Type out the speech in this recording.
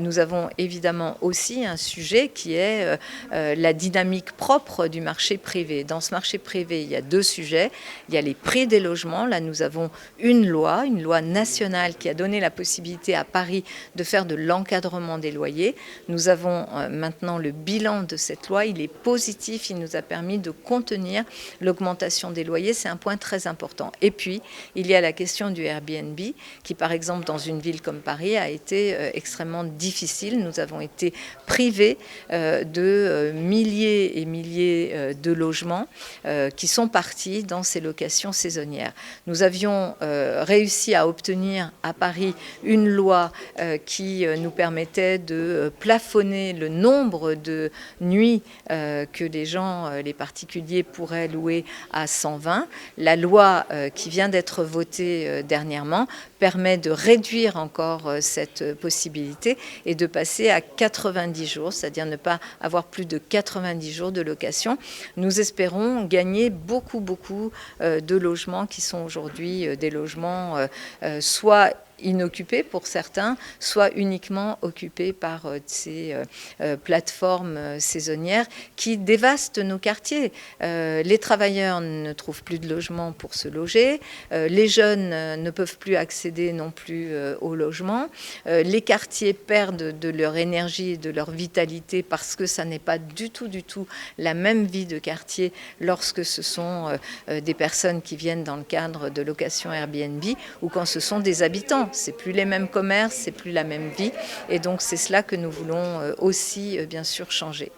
nous avons évidemment aussi un sujet qui est la dynamique propre du marché privé. Dans ce marché privé, il y a deux sujets. Il y a les prix des logements. Là, nous avons une loi nationale qui a donné la possibilité à Paris de faire de l'encadrement des loyers. Nous avons maintenant le bilan de cette loi. Il est positif. Il nous a permis de contenir l'augmentation des loyers. C'est un point très important. Et puis, il y a la question du Airbnb qui, par exemple, dans une ville comme Paris, a été extrêmement difficile. Nous avons été privés de milliers et milliers de logements qui sont partis dans ces locations saisonnières. Nous avions réussi à obtenir à Paris une loi qui nous permettait de plafonner le nombre de nuits que les gens, les particuliers pourraient louer à 120. La loi qui vient d'être votée dernièrement permet de réduire encore cette possibilité et de passer à 90 jours, c'est-à-dire ne pas avoir plus de 90 jours de location. Nous espérons gagner beaucoup de logements qui sont aujourd'hui des logements soit inoccupés pour certains, soit uniquement occupés par ces plateformes saisonnières qui dévastent nos quartiers. Les travailleurs ne trouvent plus de logement pour se loger, les jeunes ne peuvent plus accéder non plus au logement, les quartiers perdent de leur énergie et de leur vitalité parce que ça n'est pas du tout la même vie de quartier lorsque ce sont des personnes qui viennent dans le cadre de location Airbnb ou quand ce sont des habitants. C'est plus les mêmes commerces, c'est plus la même vie. Et donc, c'est cela que nous voulons aussi, bien sûr, changer.